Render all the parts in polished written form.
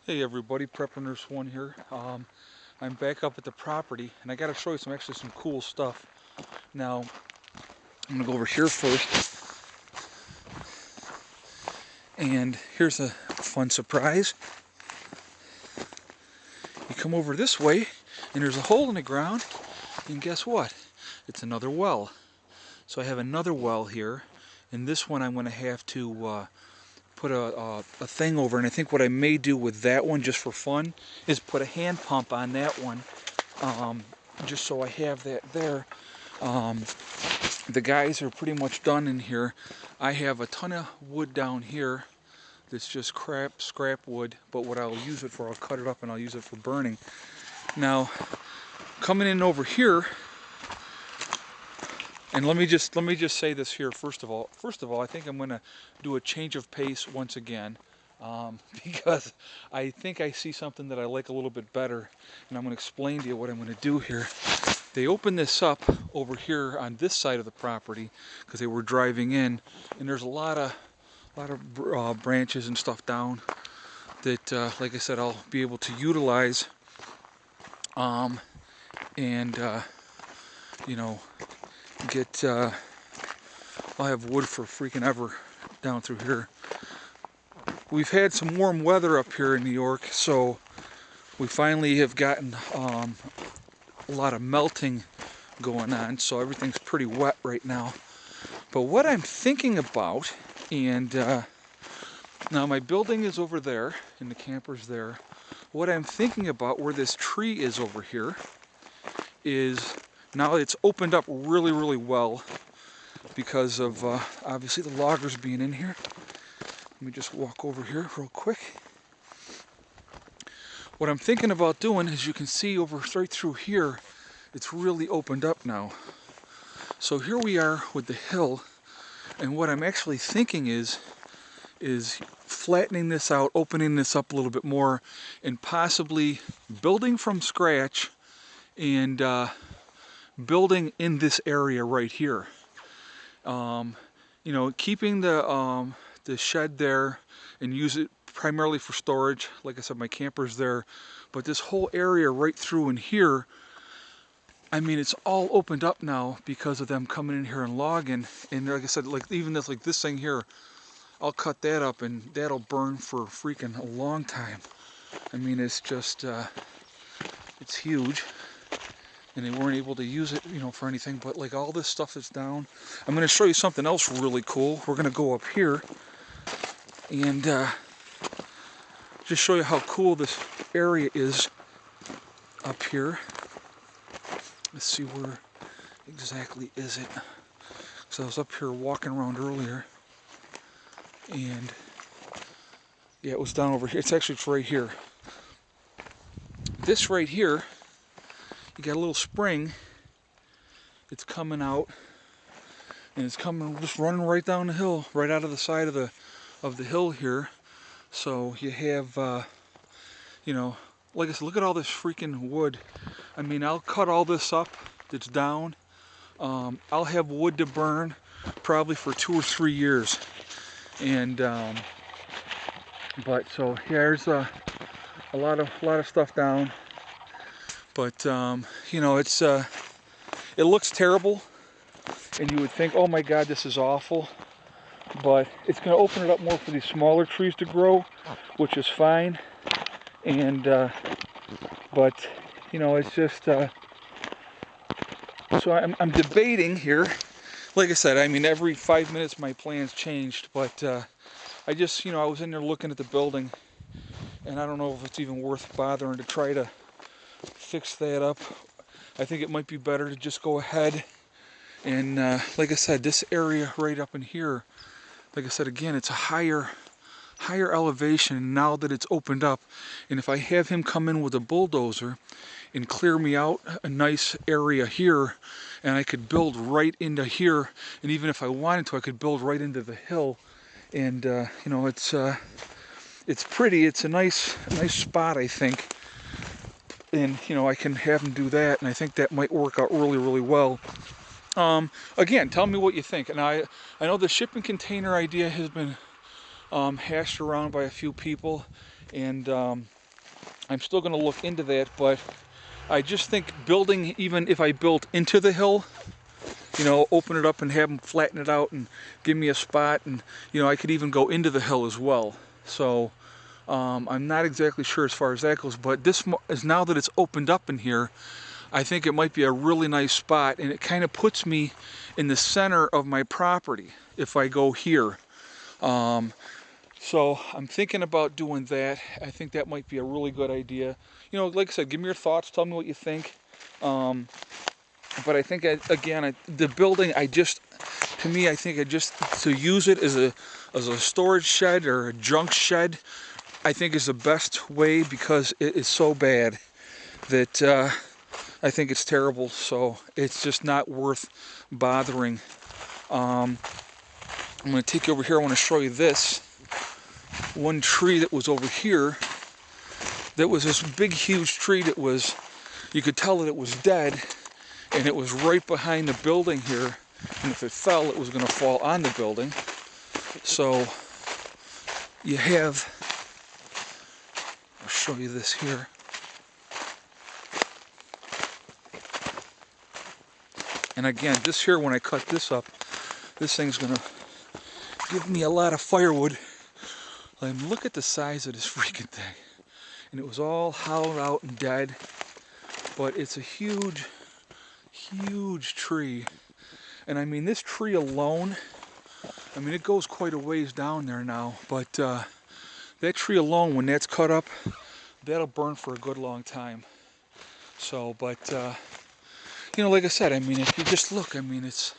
Hey everybody, Prepper Nurse One here. I'm back up at the property and I gotta show you some cool stuff. Now, I'm gonna go over here first, and here's a fun surprise. You come over this way and there's a hole in the ground, and guess what? It's another well. So I have another well here, and this one I'm gonna have to put a thing over, and I think what I may do with that one just for fun is put a hand pump on that one, just so I have that there. The guys are pretty much done in here. I have a ton of wood down here that's just scrap wood, but what I'll use it for, I'll cut it up and I'll use it for burning. Now, coming in over here, and let me just say this here first of all, I think I'm going to do a change of pace once again, because I think I see something that I like a little bit better, and I'm going to explain to you what I'm going to do here. They opened this up over here on this side of the property because they were driving in, and there's a lot of branches and stuff down that, like I said, I'll be able to utilize, and you know, get. I'll have wood for freaking ever down through here. We've had some warm weather up here in New York, so we finally have gotten a lot of melting going on, so everything's pretty wet right now. But what I'm thinking about, and now my building is over there and the camper's there. What I'm thinking about, where this tree is over here, is now it's opened up really well because of obviously the loggers being in here. Let me just walk over here real quick. What I'm thinking about doing, as you can see over right through here, it's really opened up now. So here we are with the hill, and what I'm actually thinking is flattening this out, opening this up a little bit more, and possibly building from scratch and building in this area right here. You know, keeping the shed there and use it primarily for storage. Like I said, my camper's there, but this whole area right through in here, I mean, it's all opened up now because of them coming in here and logging. And like I said, like even this, like this thing here, I'll cut that up and that'll burn for freaking a long time. I mean, it's just, it's huge. And they weren't able to use it, you know, for anything, but like all this stuff is down. I'm going to show you something else really cool. We're going to go up here and just show you how cool this area is up here. Let's see, where exactly is it? So I was up here walking around earlier, and yeah, it was down over here. It's right here. This right here, you got a little spring. It's coming out, and it's coming, just running right down the hill, right out of the side of the hill here. So you have, you know, like I said, look at all this freaking wood. I mean, I'll cut all this up that's down. I'll have wood to burn probably for 2 or 3 years. And but so here's a lot of stuff down. But you know, it's it looks terrible, and you would think, oh my God, this is awful. But it's going to open it up more for these smaller trees to grow, which is fine. And but you know, it's just so I'm debating here. Like I said, I mean, every 5 minutes my plans changed, but I just, you know, I was in there looking at the building, and I don't know if it's even worth bothering to try to fix that up. I think it might be better to just go ahead and like I said, this area right up in here, like I said again, it's a higher elevation now that it's opened up. And if I have him come in with a bulldozer and clear me out a nice area here, and I could build right into here, and even if I wanted to, I could build right into the hill. And you know, it's pretty. It's a nice spot, I think. And you know, I can have him do that, and I think that might work out really well. Again, tell me what you think. And I know the shipping container idea has been hashed around by a few people, and I'm still going to look into that, but I just think building, even if I built into the hill, you know, open it up and have them flatten it out and give me a spot, and you know, I could even go into the hill as well. So I'm not exactly sure as far as that goes, but this is, now that it's opened up in here, I think it might be a really nice spot, and it kind of puts me in the center of my property if I go here. So I'm thinking about doing that. I think that might be a really good idea. You know, like I said, give me your thoughts, tell me what you think. But I think, again, the building, to me, I think to use it as a storage shed or a junk shed, I think is the best way, because it is so bad that I think it's terrible. So it's just not worth bothering. I'm going to take you over here. I want to show you this one tree that was over here. That was this big, huge tree that was, you could tell that it was dead, and it was right behind the building here. And if it fell, it was going to fall on the building. So you have, I'll show you this here. And again, this here, when I cut this up, this thing's going to give me a lot of firewood. And look at the size of this freaking thing. And it was all hollowed out and dead. But it's a huge, huge tree. And I mean, this tree alone, I mean, it goes quite a ways down there now. But that tree alone, when that's cut up, that'll burn for a good long time. So, but, you know, like I said, I mean, if you just look, I mean, it's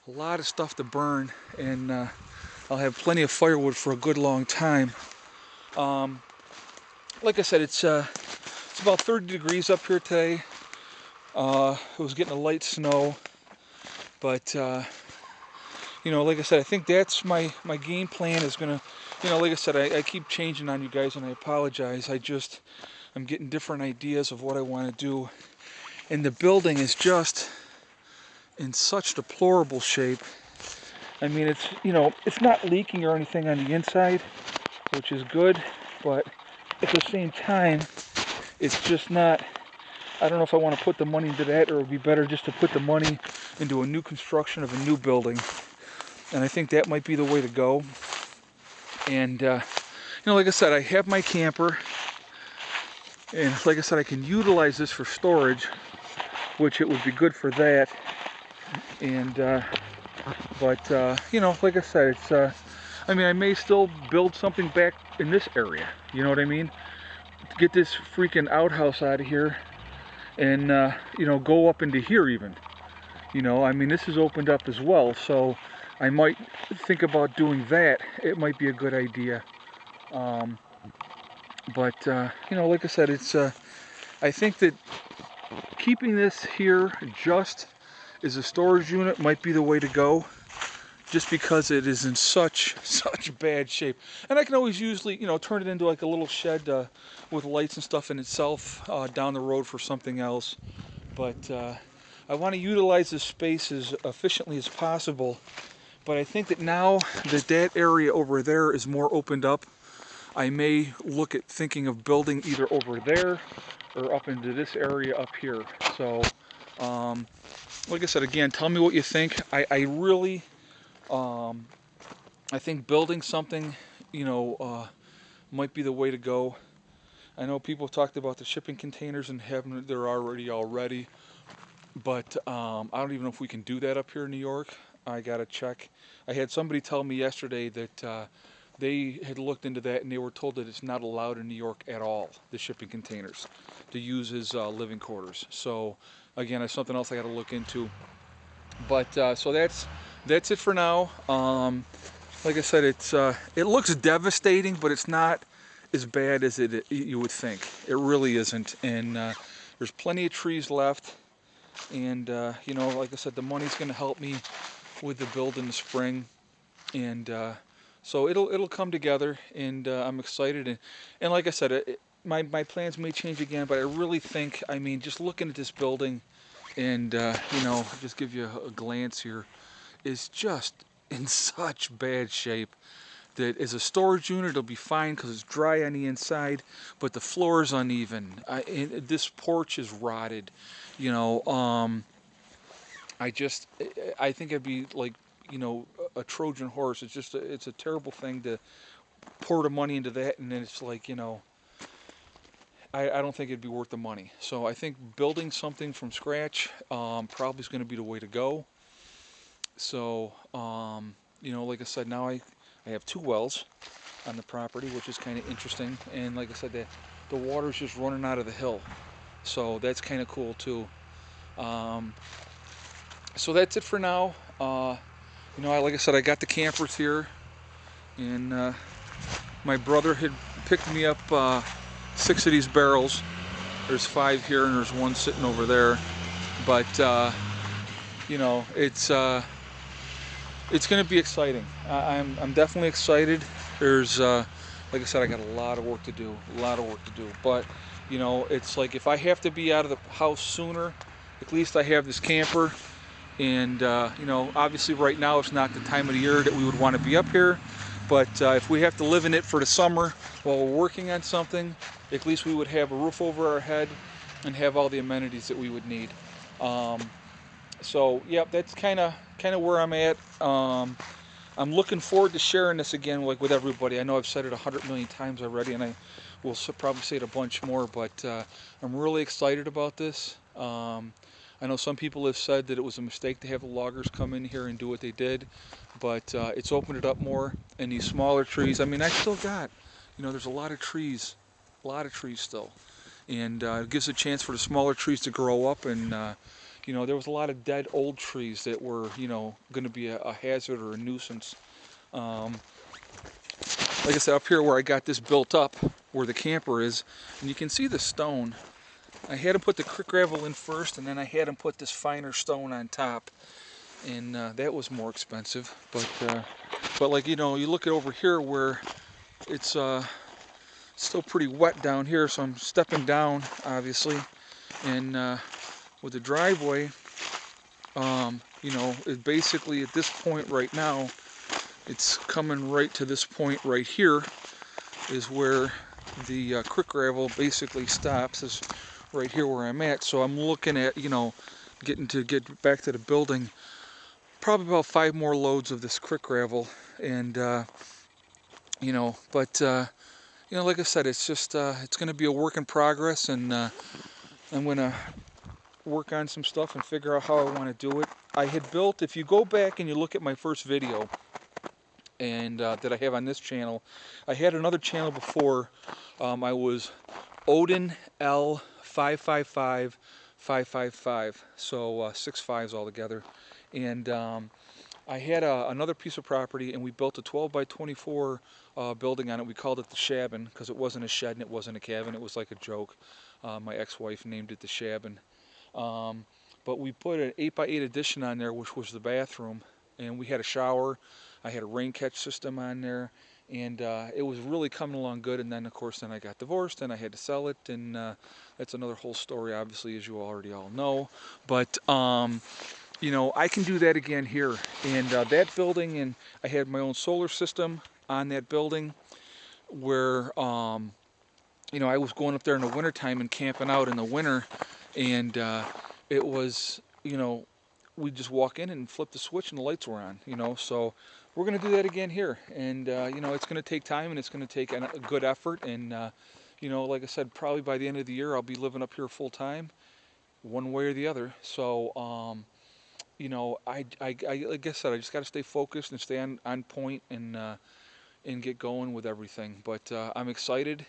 a lot of stuff to burn. And I'll have plenty of firewood for a good long time. Like I said, it's about 30 degrees up here today. It was getting a light snow, but you know, like I said, I think that's my game plan is gonna, you know, like I said, I keep changing on you guys, and I apologize. I'm getting different ideas of what I want to do, and the building is just in such deplorable shape. I mean, it's, you know, it's not leaking or anything on the inside, which is good, but at the same time, it's just not, I don't know if I want to put the money into that, or it would be better just to put the money into a new construction of a new building. And I think that might be the way to go. And, you know, like I said, I have my camper. And like I said, I can utilize this for storage, which it would be good for that. And, but, you know, like I said, it's, I mean, I may still build something back in this area. You know what I mean? To get this freaking outhouse out of here. And, you know, go up into here even. You know, I mean, this is opened up as well, so I might think about doing that. It might be a good idea. But, you know, like I said, it's, I think that keeping this here just as a storage unit might be the way to go, just because it is in such bad shape. And I can always usually, you know, turn it into like a little shed with lights and stuff in itself down the road for something else. But I want to utilize this space as efficiently as possible. But I think that now that that area over there is more opened up, I may look at thinking of building either over there or up into this area up here. So, like I said, again, tell me what you think. I really, I think building something, you know, might be the way to go. I know people talked about the shipping containers and having it there already. But I don't even know if we can do that up here in New York. I gotta check. I had somebody tell me yesterday that they had looked into that and they were told that it's not allowed in New York at all, the shipping containers, to use as living quarters. So again, it's something else I gotta look into. But so that's it for now. Like I said, it looks devastating, but it's not as bad as you would think. It really isn't, and there's plenty of trees left. And you know, like I said, the money's going to help me with the build in the spring, and so it'll come together, and I'm excited. And like I said, my plans may change again, but I really think, I mean, just looking at this building, and you know, just give you a glance here, is just in such bad shape that as a storage unit it'll be fine because it's dry on the inside, but the floor is uneven. This porch is rotted, you know. I think it'd be like, you know, a Trojan horse. It's just it's a terrible thing to pour the money into that, and then it's like, you know, I don't think it'd be worth the money. So I think building something from scratch probably is going to be the way to go. So, you know, like I said, now I have 2 wells on the property, which is kind of interesting. And like I said, the water's just running out of the hill. So that's kind of cool too. So that's it for now. You know, like I said, I got the campers here, and my brother had picked me up 6 of these barrels. There's 5 here, and there's 1 sitting over there. But you know, it's going to be exciting. I'm definitely excited. There's like I said, I got a lot of work to do, But you know, it's like if I have to be out of the house sooner, at least I have this camper. And you know, obviously right now it's not the time of the year that we would want to be up here, but if we have to live in it for the summer while we're working on something, at least we would have a roof over our head and have all the amenities that we would need. So yeah, that's kind of where I'm at. I'm looking forward to sharing this again, like, with everybody. I know I've said it 100 million times already, and I will probably say it a bunch more, but I'm really excited about this. I know some people have said that it was a mistake to have the loggers come in here and do what they did, but it's opened it up more. And these smaller trees, I mean, I still got, you know, there's a lot of trees still. And it gives a chance for the smaller trees to grow up. And, you know, there was a lot of dead old trees that were, you know, going to be a hazard or a nuisance. Like I said, up here where I got this built up, where the camper is, and you can see the stone. I had him put the crick gravel in first, and then I had him put this finer stone on top, and that was more expensive. But like, you know, you look at over here where it's still pretty wet down here, so I'm stepping down, obviously, and with the driveway, you know, it basically at this point right now, it's coming right to this point right here, is where the crick gravel basically stops. Is right here where I'm at. So I'm looking at, you know, get back to the building, probably about 5 more loads of this crick gravel. And you know, but you know, like I said, it's just it's going to be a work in progress, and I'm going to work on some stuff and figure out how I want to do it. I had built, if you go back and you look at my first video and that I have on this channel, I had another channel before. I was Odin L 555 555, so 6 5s altogether. And I had another piece of property, and we built a 12 by 24 building on it. We called it the Shabin because it wasn't a shed and it wasn't a cabin. It was like a joke. My ex-wife named it the Shabin. But we put an 8 by 8 addition on there, which was the bathroom, and we had a shower. I had a rain catch system on there, and it was really coming along good. And then, of course, then I got divorced and I had to sell it, and that's another whole story, obviously, as you already all know. But you know, I can do that again here. And that building, and I had my own solar system on that building, where you know, I was going up there in the wintertime and camping out in the winter, and it was, you know, we'd just walk in and flip the switch and the lights were on, you know. So we're going to do that again here. And you know, it's going to take time, and it's going to take a good effort. And you know, like I said, probably by the end of the year I'll be living up here full time, one way or the other. So you know, like I said, I just got to stay focused and stay on point, and get going with everything. But I'm excited.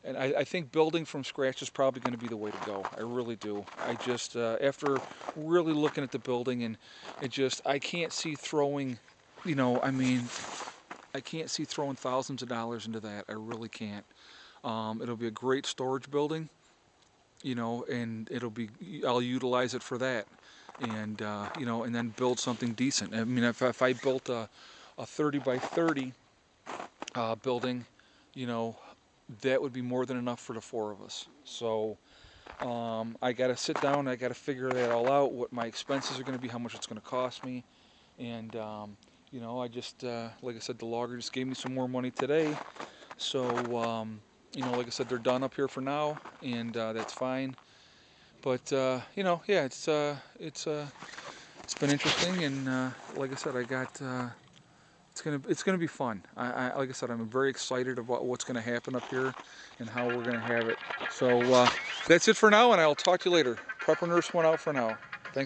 And I think building from scratch is probably going to be the way to go. I really do. I just, after really looking at the building, and I can't see throwing, you know, I mean, I can't see throwing thousands of dollars into that. I really can't. It'll be a great storage building, you know, and I'll utilize it for that. And, you know, and then build something decent. I mean, if I built a 30 by 30 building, you know, that would be more than enough for the 4 of us. So I got to sit down, I got to figure that all out, what my expenses are going to be, how much it's going to cost me, and you know, I just, like I said, the logger just gave me some more money today. So, you know, like I said, they're done up here for now, and that's fine. But, you know, yeah, it's been interesting, and like I said, I got, it's gonna be fun. Like I said, I'm very excited about what's gonna happen up here and how we're gonna have it. So that's it for now, and I'll talk to you later. Prepper Nurse 1 out for now.